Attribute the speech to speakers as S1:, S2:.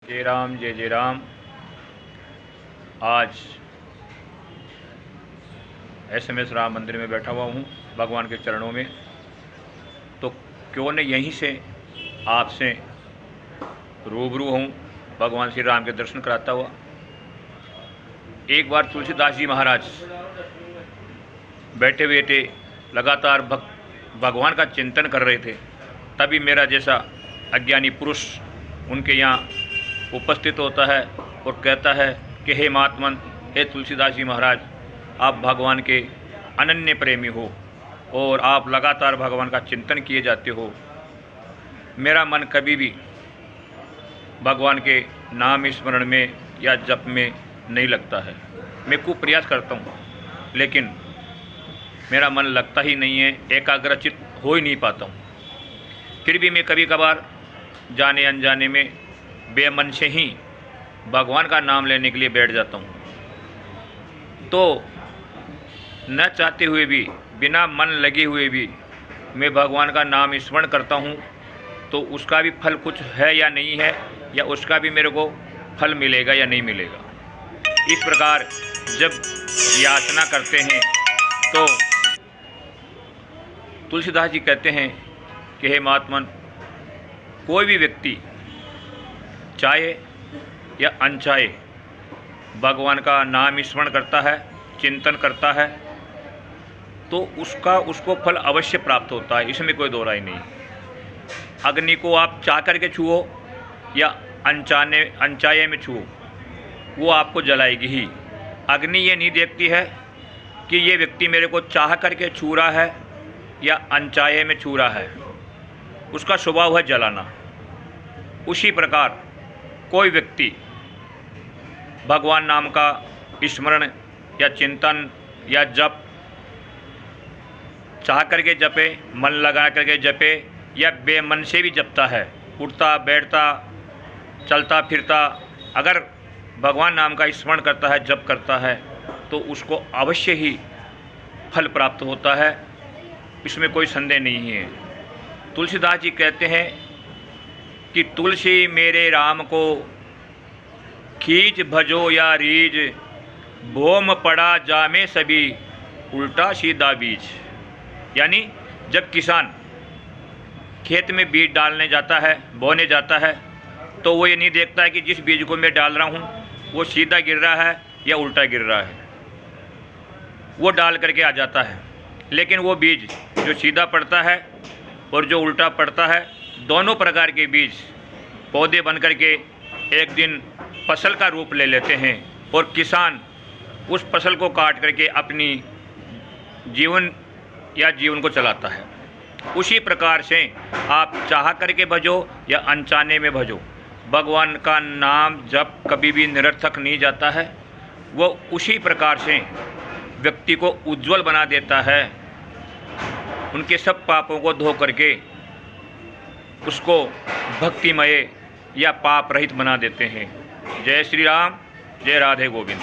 S1: जय जय राम। आज SMS राम मंदिर में बैठा हुआ हूँ भगवान के चरणों में, तो क्यों न यहीं से आपसे रूबरू हूँ, भगवान श्री राम के दर्शन कराता हुआ। एक बार तुलसीदास जी महाराज बैठे हुए थे, लगातार भगवान का चिंतन कर रहे थे। तभी मेरा जैसा अज्ञानी पुरुष उनके यहाँ उपस्थित होता है और कहता है कि हे महात्मन, हे तुलसीदास जी महाराज, आप भगवान के अनन्य प्रेमी हो और आप लगातार भगवान का चिंतन किए जाते हो। मेरा मन कभी भी भगवान के नाम स्मरण में या जप में नहीं लगता है। मैं खूब प्रयास करता हूँ, लेकिन मेरा मन लगता ही नहीं है, एकाग्रचित हो ही नहीं पाता हूँ। फिर भी मैं कभी कभार जाने अनजाने में बेमन से ही भगवान का नाम लेने के लिए बैठ जाता हूँ। तो न चाहते हुए भी, बिना मन लगे हुए भी मैं भगवान का नाम स्मरण करता हूँ, तो उसका भी फल कुछ है या नहीं है, या उसका भी मेरे को फल मिलेगा या नहीं मिलेगा। इस प्रकार जब याचना करते हैं तो तुलसीदास जी कहते हैं कि हे महात्मन, कोई भी व्यक्ति चाहे या अनचाहे भगवान का नाम स्मरण करता है, चिंतन करता है, तो उसको फल अवश्य प्राप्त होता है। इसमें कोई दो राय नहीं। अग्नि को आप चाह करके छुओ या अनचाहे में छुओ, वो आपको जलाएगी ही। अग्नि ये नहीं देखती है कि ये व्यक्ति मेरे को चाह करके छू रहा है या अनचाहे में छू रहा है, उसका स्वभाव है जलाना। उसी प्रकार कोई व्यक्ति भगवान नाम का स्मरण या चिंतन या जप चाह करके जपे, मन लगा करके जपे, या बेमन से भी जपता है, उठता बैठता चलता फिरता, अगर भगवान नाम का स्मरण करता है, जप करता है, तो उसको अवश्य ही फल प्राप्त होता है। इसमें कोई संदेह नहीं है। तुलसीदास जी कहते हैं कि तुलसी मेरे राम को खींच भजो या रीज, भोम पड़ा जामे सभी उल्टा सीधा बीज। यानी जब किसान खेत में बीज डालने जाता है, बोने जाता है, तो वो ये नहीं देखता है कि जिस बीज को मैं डाल रहा हूँ वो सीधा गिर रहा है या उल्टा गिर रहा है, वो डाल करके आ जाता है। लेकिन वो बीज जो सीधा पड़ता है और जो उल्टा पड़ता है, दोनों प्रकार के बीज पौधे बन करके एक दिन फसल का रूप ले लेते हैं, और किसान उस फसल को काट करके अपनी जीवन को चलाता है। उसी प्रकार से आप चाह करके भजो या अनचाने में भजो, भगवान का नाम जप कभी भी निरर्थक नहीं जाता है। वो उसी प्रकार से व्यक्ति को उज्जवल बना देता है, उनके सब पापों को धो करके उसको भक्तिमय या पाप रहित बना देते हैं। जय श्री राम, जय राधे गोविंद।